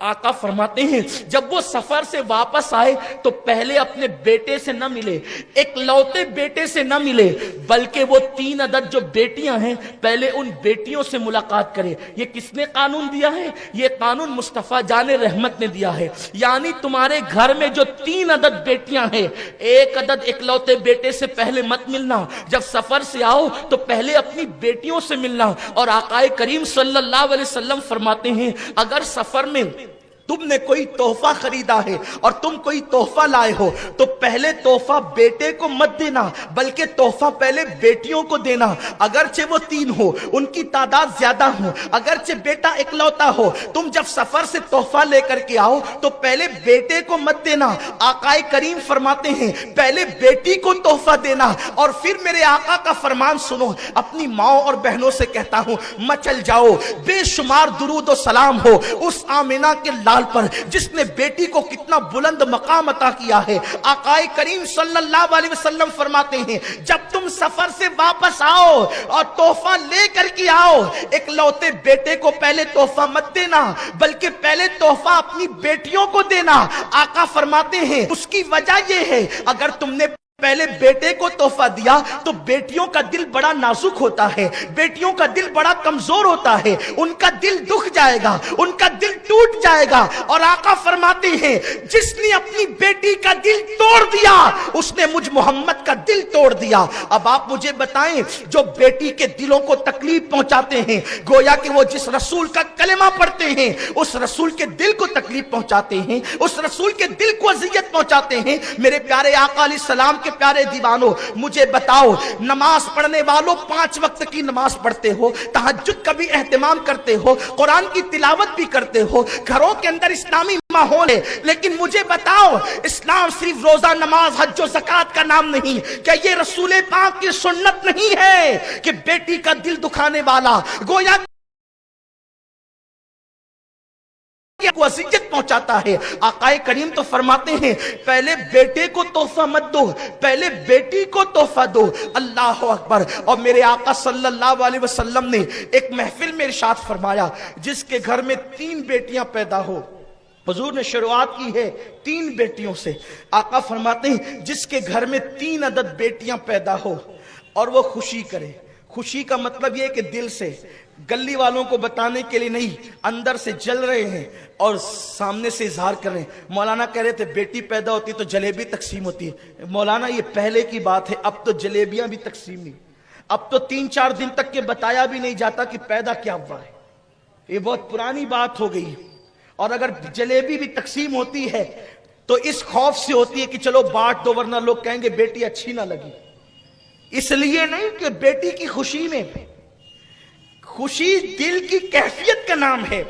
آقا فرماتے ہیں جب وہ سفر سے واپس آئے تو پہلے اپنے بیٹے سے نہ ملے، ایک لوتے بیٹے سے نہ ملے، بلکہ وہ 3 عدد جو بیٹیاں ہیں پہلے ان بیٹیوں سے ملاقات کرے۔ یہ کس نے قانون دیا ہے؟ یہ قانون مصطفیٰ جان رحمت نے دیا ہے۔ یعنی تمہارے گھر میں جو 3 عدد بیٹیاں ہیں، ایک عدد اکلوتے بیٹے سے پہلے مت ملنا، جب سفر سے آؤ تو پہلے اپنی بیٹیوں سے ملنا۔ اور آقا کریم صلی اللہ علیہ وسلم فرماتے ہیں اگر سفر میں تم نے کوئی تحفہ خریدا ہے اور تم کوئی تحفہ لائے ہو تو پہلے تحفہ بیٹے کو مت دینا، بلکہ تحفہ پہلے بیٹیوں کو دینا، اگرچہ وہ 3 ہو، ان کی تعداد زیادہ ہو، اگرچہ بیٹا اکلوتا ہو۔ تم جب سفر سے تحفہ لے کر کے آؤ تو پہلے بیٹے کو مت دینا، آقا کریم فرماتے ہیں پہلے بیٹی کو تحفہ دینا۔ اور پھر میرے آقا کا فرمان سنو، اپنی ماں اور بہنوں سے کہتا ہوں مچل جاؤ، بے شمار درود و سلام ہو اس آمینہ کے لال پر جس نے بیٹی کو کتنا بلند مقام عطا کیا ہے۔ آقا کریم صلی اللہ علیہ وسلم فرماتے ہیں جب تم سفر سے واپس آؤ اور تحفہ لے کر کے آؤ، ایک لوتے بیٹے کو پہلے تحفہ مت دینا، بلکہ پہلے تحفہ اپنی بیٹیوں کو دینا۔ آقا فرماتے ہیں اس کی وجہ یہ ہے اگر تم نے پہلے بیٹے کو تحفہ دیا تو بیٹیوں کا دل بڑا نازک ہوتا ہے، بیٹیوں کا دل بڑا کمزور ہوتا ہے، ان کا دل دکھ جائے گا، ان کا دل ٹوٹ جائے گا۔ اور آقا فرماتے ہیں جس نے اپنی بیٹی کا دل توڑ دیا اس نے مجھ محمد کا دل توڑ دیا۔ اب آپ مجھے بتائیں جو بیٹی کے دلوں کو تکلیف پہنچاتے ہیں، گویا کہ وہ جس رسول کا کلمہ پڑھتے ہیں اس رسول کے دل کو تکلیف پہنچاتے ہیں، اس رسول کے دل کو اذیت پہنچاتے ہیں۔ میرے پیارے آقا علیہ السلام کے پیارے دیوانوں مجھے بتاؤ، نماز پڑھنے والوں 5 وقت کی نماز پڑھتے ہو، تہجد کا بھی اہتمام کرتے ہو، قرآن کی تلاوت بھی کرتے ہو، گھروں کے اندر اسلامی ماحول ہے، لیکن مجھے بتاؤ اسلام صرف روزہ نماز حج و زکات کا نام نہیں، کیا یہ رسول پاک کی سنت نہیں ہے کہ بیٹی کا دل دکھانے والا گویا کو اذیت پہنچاتا ہے؟ آقا کریم تو فرماتے ہیں پہلے بیٹے کو تحفہ مت دو، پہلے بیٹی کو تحفہ دو۔ اللہ اکبر۔ اور میرے آقا صلی اللہ علیہ وسلم نے ایک محفل میں ارشاد فرمایا جس کے گھر میں 3 بیٹیاں پیدا ہو، حضور نے شروعات کی ہے 3 بیٹیوں سے۔ آقا فرماتے ہیں جس کے گھر میں 3 عدد بیٹیاں پیدا ہو اور وہ خوشی کرے۔ خوشی کا مطلب یہ کہ دل سے، گلی والوں کو بتانے کے لیے نہیں، اندر سے جل رہے ہیں اور سامنے سے اظہار کر رہے ہیں۔ مولانا کہہ رہے تھے بیٹی پیدا ہوتی تو جلیبی تقسیم ہوتی ہے۔ مولانا یہ پہلے کی بات ہے، اب تو جلیبیاں بھی تقسیم نہیں، اب تو 3-4 دن تک کے بتایا بھی نہیں جاتا کہ پیدا کیا ہوا ہے، یہ بہت پرانی بات ہو گئی۔ اور اگر جلیبی بھی تقسیم ہوتی ہے تو اس خوف سے ہوتی ہے کہ چلو بانٹ دو ورنہ لوگ کہیں گے بیٹی اچھی نہ لگی، اس لیے نہیں کہ بیٹی کی خوشی میں، خوشی دل کی کیفیت کا نام ہے،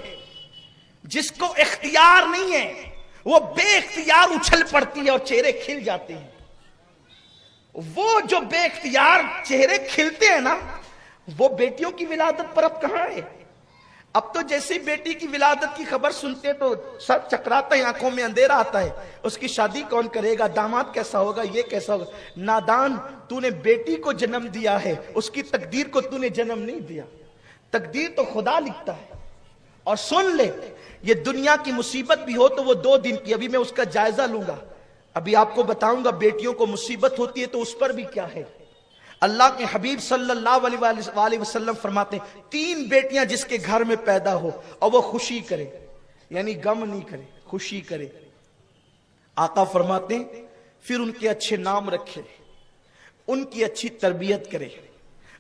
جس کو اختیار نہیں ہے وہ بے اختیار اچھل پڑتی ہے اور چہرے کھل جاتے ہیں۔ وہ جو بے اختیار چہرے کھلتے ہیں نا وہ بیٹیوں کی ولادت پر اب کہاں ہے؟ اب تو جیسی بیٹی کی ولادت کی خبر سنتے تو سر چکراتا ہے، آنکھوں میں اندھیرا آتا ہے، اس کی شادی کون کرے گا، داماد کیسا ہوگا، یہ کیسا ہوگا۔ نادان، تو نے بیٹی کو جنم دیا ہے، اس کی تقدیر کو تو نے جنم نہیں دیا، تقدیر تو خدا لکھتا ہے۔ اور سن لے یہ دنیا کی مصیبت بھی ہو تو وہ 2 دن کی، ابھی میں اس کا جائزہ لوں گا، ابھی آپ کو بتاؤں گا بیٹیوں کو مصیبت ہوتی ہے تو اس پر بھی کیا ہے۔ اللہ کے حبیب صلی اللہ علیہ وسلم فرماتے ہیں 3 بیٹیاں جس کے گھر میں پیدا ہو اور وہ خوشی کرے، یعنی غم نہیں کرے، خوشی کرے۔ آقا فرماتے ہیں پھر ان کے اچھے نام رکھے، ان کی اچھی تربیت کرے،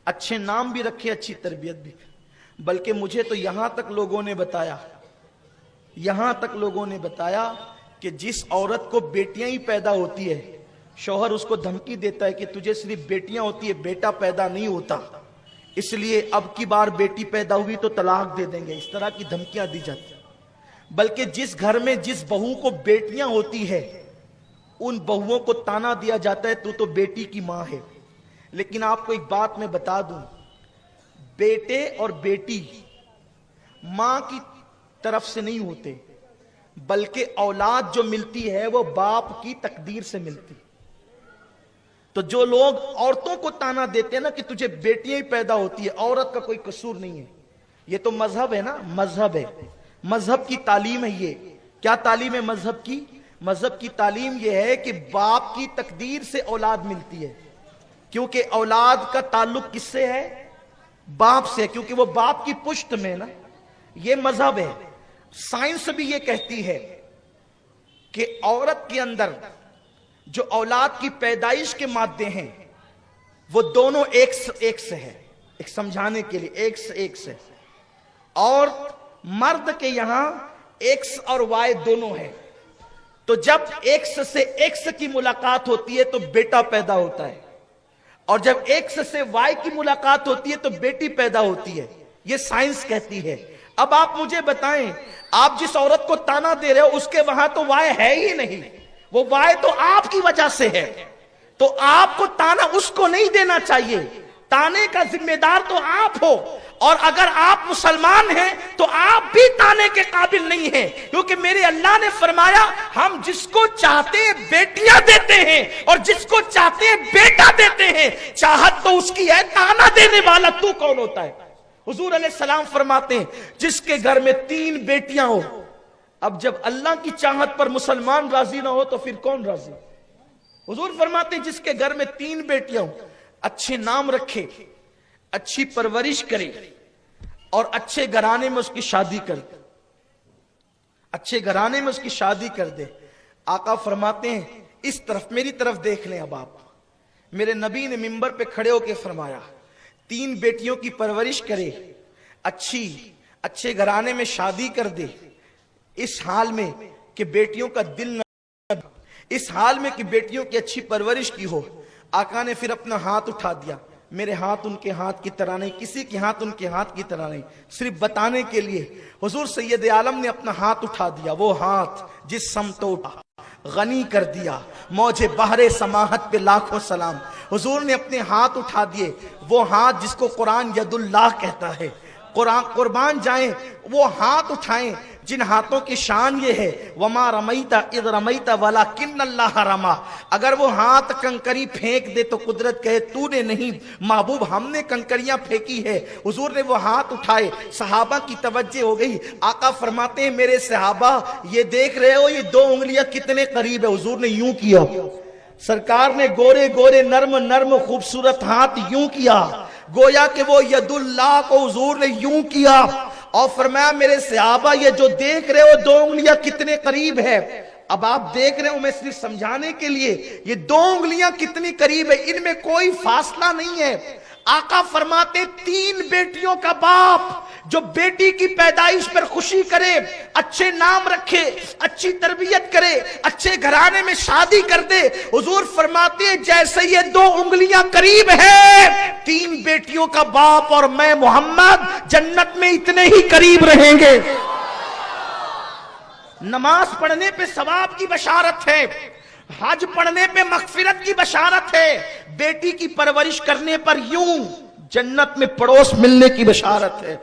اچھے نام بھی رکھے، اچھی تربیت بھی کرے۔ بلکہ مجھے تو یہاں تک لوگوں نے بتایا کہ جس عورت کو بیٹیاں ہی پیدا ہوتی ہے شوہر اس کو دھمکی دیتا ہے کہ تجھے صرف بیٹیاں ہوتی ہے، بیٹا پیدا نہیں ہوتا، اس لیے اب کی بار بیٹی پیدا ہوئی تو طلاق دے دیں گے، اس طرح کی دھمکیاں دی جاتی ہیں۔ بلکہ جس گھر میں جس بہو کو بیٹیاں ہوتی ہے ان بہوؤں کو تانا دیا جاتا ہے تو بیٹی کی ماں ہے۔ لیکن آپ کو ایک بات میں بتا دوں، بیٹے اور بیٹی ماں کی طرف سے نہیں ہوتے، بلکہ اولاد جو ملتی ہے وہ باپ کی تقدیر سے ملتی۔ تو جو لوگ عورتوں کو تانا دیتے ہیں نا کہ تجھے بیٹیاں ہی پیدا ہوتی ہے، عورت کا کوئی قصور نہیں ہے، یہ تو مذہب ہے نا، مذہب ہے۔ مذہب کی تعلیم ہے یہ. کیا تعلیم ہے مذہب کی؟ مذہب کی تعلیم یہ ہے کہ باپ کی تقدیر سے اولاد ملتی ہے، کیونکہ اولاد کا تعلق کس سے ہے؟ باپ سے، کیونکہ وہ باپ کی پشت میں نا. یہ مذہب ہے. سائنس بھی یہ کہتی ہے کہ عورت کے اندر جو اولاد کی پیدائش کے مادے ہیں وہ دونوں ایک سے ہے. ایک سمجھانے کے لیے ایک سے، اور مرد کے یہاں ایکس اور وائی دونوں ہیں. تو جب ایکس سے ایکس کی ملاقات ہوتی ہے تو بیٹا پیدا ہوتا ہے، اور جب ایکس سے وائی کی ملاقات ہوتی ہے تو بیٹی پیدا ہوتی ہے. یہ سائنس کہتی ہے. اب آپ مجھے بتائیں، آپ جس عورت کو تانا دے رہے ہو اس کے وہاں تو وائی ہے ہی نہیں، وہ وائی تو آپ کی وجہ سے ہے. تو آپ کو تانا اس کو نہیں دینا چاہیے، تانے کا ذمہ دار تو آپ ہو. اور اگر آپ مسلمان ہیں تو آپ بھی تانے کے قابل نہیں ہیں، کیونکہ میرے اللہ نے فرمایا ہم جس کو چاہتے ہیں بیٹیاں دیتے ہیں اور جس کو چاہتے ہیں بیٹا دیتے ہیں. چاہت تو اس کی ہے، تانا دینے والا تو کون ہوتا ہے؟ حضور علیہ السلام فرماتے ہیں جس کے گھر میں 3 بیٹیاں ہو. اب جب اللہ کی چاہت پر مسلمان راضی نہ ہو تو پھر کون راضی؟ حضور فرماتے ہیں جس کے گھر میں 3 بیٹیاں ہوں، اچھے نام رکھے، اچھی پرورش کرے اور اچھے گھرانے میں اس کی شادی کر دے. اچھے گھرانے میں اس کی شادی کر دے. آقا فرماتے ہیں اس طرف میری طرف دیکھ لیں. اب آپ، میرے نبی نے منبر پہ کھڑے ہو کے فرمایا 3 بیٹیوں کی پرورش کرے، اچھے گھرانے میں شادی کر دے، اس حال میں کہ بیٹیوں کا دل نہ، اس حال میں کہ بیٹیوں کی اچھی پرورش کی ہو. آقا نے پھر اپنا ہاتھ اٹھا دیا. میرے ہاتھ ان کے ہاتھ کی طرح نہیں، کسی کے ہاتھ ان کے ہاتھ کی طرح نہیں، صرف بتانے کے لیے حضور سید عالم نے اپنا ہاتھ اٹھا دیا. وہ ہاتھ جس سمت اٹھا غنی کر دیا، موج بحر سماحت پہ لاکھوں سلام. حضور نے اپنے ہاتھ اٹھا دیے. وہ ہاتھ جس کو قرآن ید اللہ کہتا ہے، قربان جائیں وہ ہاتھ اٹھائیں جن ہاتھوں کی شان یہ ہے وما رمیت اذ رمیت ولکن اللہ رما. اگر وہ ہاتھ کنکری پھینک دے تو قدرت کہے تو نے نہیں، محبوب ہم نے کنکریاں پھینکی ہے. حضور نے وہ ہاتھ اٹھائے، صحابہ کی توجہ ہو گئی. آقا فرماتے ہیں میرے صحابہ یہ دیکھ رہے ہو یہ 2 انگلیاں کتنے قریب ہے. حضور نے یوں کیا، سرکار نے گورے گورے نرم خوبصورت ہاتھ یوں کیا، گویا کہ وہ ید اللہ کو حضور نے یوں کیا. اور فرمایا میرے صحابہ یہ جو دیکھ رہے ہو 2 انگلیاں کتنے قریب ہے. اب آپ دیکھ رہے ہو میں صرف سمجھانے کے لیے یہ 2 انگلیاں کتنی قریب ہے، ان میں کوئی فاصلہ نہیں ہے. آقا فرماتے 3 بیٹیوں کا باپ جو بیٹی کی پیدائش پر خوشی کرے، اچھے نام رکھے، اچھی تربیت کرے، اچھے گھرانے میں شادی کر دے. حضور فرماتے ہیں جیسے یہ 2 انگلیاں قریب ہے 3 بیٹیوں کا باپ اور میں محمد جنت میں اتنے ہی قریب رہیں گے. نماز پڑھنے پہ ثواب کی بشارت ہے، حج پڑھنے پہ مغفرت کی بشارت ہے، بیٹی کی پرورش کرنے پر یوں جنت میں پڑوس ملنے کی بشارت ہے.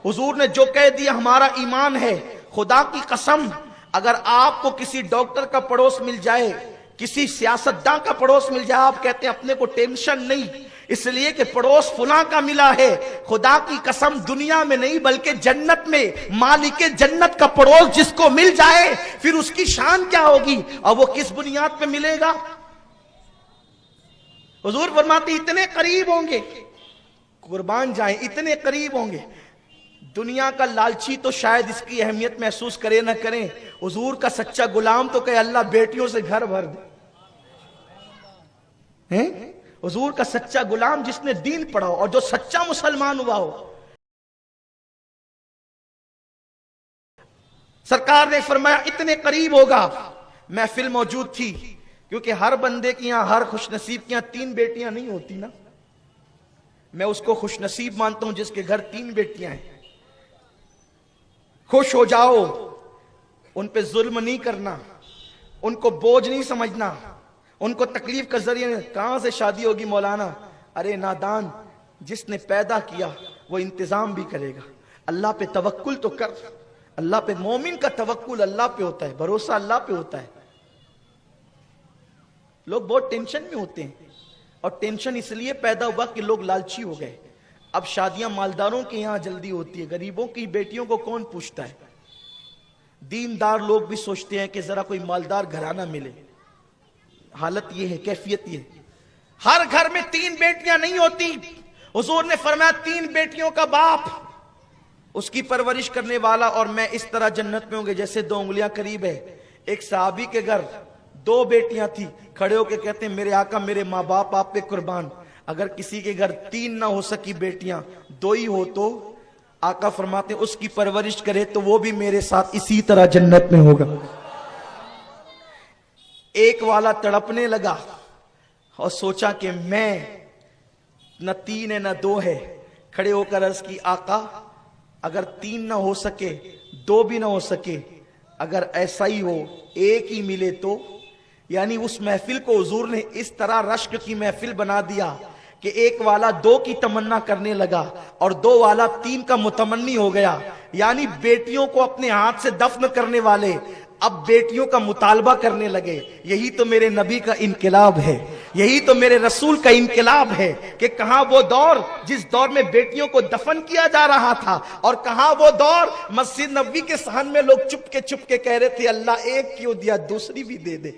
حضور نے جو کہہ دیا ہمارا ایمان ہے. خدا کی قسم اگر آپ کو کسی ڈاکٹر کا پڑوس مل جائے، کسی سیاستداں کا پڑوس مل جائے، آپ کہتے ہیں اپنے کو ٹینشن نہیں، اس لیے کہ پڑوس فلاں کا ملا ہے. خدا کی قسم دنیا میں نہیں بلکہ جنت میں مالک جنت کا پڑوس جس کو مل جائے پھر اس کی شان کیا ہوگی اور وہ کس بنیاد پہ ملے گا. حضور فرماتے اتنے قریب ہوں گے، قربان جائیں اتنے قریب ہوں گے. دنیا کا لالچی تو شاید اس کی اہمیت محسوس کرے نہ کریں، حضور کا سچا غلام تو کہ اللہ بیٹیوں سے گھر بھر دے. حضور کا سچا غلام جس نے دین پڑھا ہو اور جو سچا مسلمان ہوا ہو. سرکار نے فرمایا اتنے قریب ہوگا. محفل موجود تھی کیونکہ ہر بندے کی یہاں، ہر خوش نصیب کی یہاں 3 بیٹیاں نہیں ہوتی نا. میں اس کو خوش نصیب مانتا ہوں جس کے گھر 3 بیٹیاں ہیں. خوش ہو جاؤ، ان پہ ظلم نہیں کرنا، ان کو بوجھ نہیں سمجھنا، ان کو تکلیف کا ذریعہ نہیں. کہاں سے شادی ہوگی مولانا؟ ارے نادان، جس نے پیدا کیا وہ انتظام بھی کرے گا. اللہ پہ توکل تو کر. اللہ پہ، مومن کا توکل اللہ پہ ہوتا ہے، بھروسہ اللہ پہ ہوتا ہے. لوگ بہت ٹینشن میں ہوتے ہیں اور ٹینشن اس لیے پیدا ہوا کہ لوگ لالچی ہو گئے. اب شادیاں مالداروں کے یہاں جلدی ہوتی ہے، غریبوں کی بیٹیوں کو کون پوچھتا ہے؟ دیندار لوگ بھی سوچتے ہیں کہ ذرا کوئی مالدار گھرانہ ملے. حالت یہ ہے, کیفیت یہ ہے. ہر گھر میں 3 بیٹیاں نہیں ہوتی. حضور نے فرمایا 3 بیٹیوں کا باپ, اس کی پرورش کرنے والا اور میں اس طرح جنت میں ہوں گے جیسے 2 انگلیاں قریب ہے. ایک صحابی کے گھر 2 بیٹیاں تھی, کھڑے ہو کے کہتے ہیں میرے آقا میرے ماں باپ آپ پہ قربان, اگر کسی کے گھر 3 نہ ہو سکی بیٹیاں 2 ہی ہو تو آقا فرماتے ہیں اس کی پرورش کرے تو وہ بھی میرے ساتھ اسی طرح جنت میں ہوگا. ایک والا تڑپنے لگا اور سوچا کہ میں نہ 3 ہے نہ 2 ہے. کھڑے ہو کر عرض کی آقا اگر 3 نہ ہو سکے 2 بھی نہ ہو سکے, اگر ایسا ہی ہو 1 ہی ملے تو. یعنی اس محفل کو حضور نے اس طرح رشک کی محفل بنا دیا کہ ایک والا 2 کی تمنا کرنے لگا اور 2 والا 3 کا متمنی ہو گیا. یعنی بیٹیوں کو اپنے ہاتھ سے دفن کرنے والے اب بیٹیوں کا مطالبہ کرنے لگے. یہی تو میرے نبی کا انقلاب ہے, یہی تو میرے رسول کا انقلاب ہے کہ کہاں وہ دور جس دور میں بیٹیوں کو دفن کیا جا رہا تھا, اور کہاں وہ دور مسجد نبوی کے صحن میں لوگ چپ کے کہہ رہے تھے اللہ 1 کیوں دیا, دوسری بھی دے دے.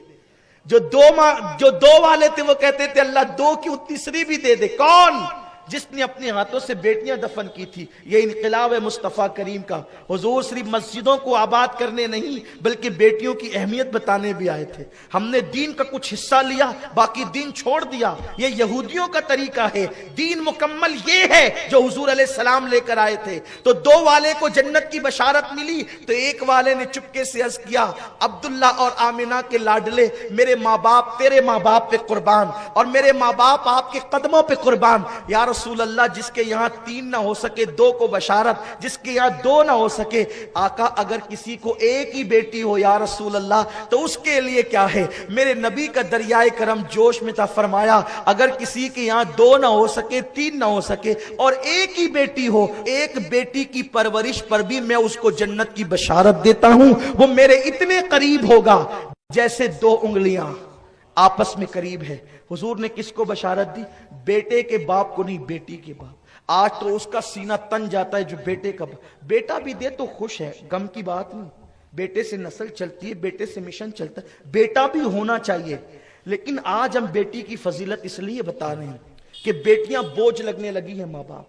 جو 2 والے تھے وہ کہتے تھے اللہ 2 کیوں, تیسری بھی دے دے. کون؟ جس نے اپنے ہاتھوں سے بیٹیاں دفن کی تھی. یہ انقلاب ہے مصطفیٰ کریم کا. حضور صرف مسجدوں کو آباد کرنے نہیں بلکہ بیٹیوں کی اہمیت بتانے بھی آئے تھے. ہم نے دین کا کچھ حصہ لیا, باقی دین چھوڑ دیا. یہ یہودیوں کا طریقہ ہے. دین مکمل یہ ہے جو حضور علیہ السلام لے کر آئے تھے. تو 2 والے کو جنت کی بشارت ملی تو ایک والے نے چپکے سے عرض کیا عبداللہ اور آمنہ کے لاڈلے, میرے ماں باپ تیرے ماں باپ پہ قربان اور میرے ماں باپ آپ کے قدموں پہ قربان. یا رسول اللہ جس کے یہاں 3 نہ ہو سکے 2 کو بشارت, جس کے یہاں 2 نہ ہو سکے آقا اگر کسی کو 1 ہی بیٹی ہو یا رسول اللہ تو اس کے لیے کیا ہے. میرے نبی کا دریائے کرم جوش میں تھا, فرمایا اگر کسی کے یہاں 2 نہ ہو سکے 3 نہ ہو سکے اور 1 ہی بیٹی ہو, 1 بیٹی کی پرورش پر بھی میں اس کو جنت کی بشارت دیتا ہوں. وہ میرے اتنے قریب ہوگا جیسے 2 انگلیاں آپس میں قریب ہے. حضور نے کس کو بشارت دی؟ بیٹے کے باپ کو نہیں, بیٹی کے باپ. آج تو اس کا سینہ تن جاتا ہے جو بیٹے کا بیٹا بھی دے تو خوش ہے, غم کی بات نہیں. بیٹے سے نسل چلتی ہے, بیٹے سے مشن چلتا ہے, بیٹا بھی ہونا چاہیے. لیکن آج ہم بیٹی کی فضیلت اس لیے بتا رہے ہیں کہ بیٹیاں بوجھ لگنے لگی ہیں ماں باپ.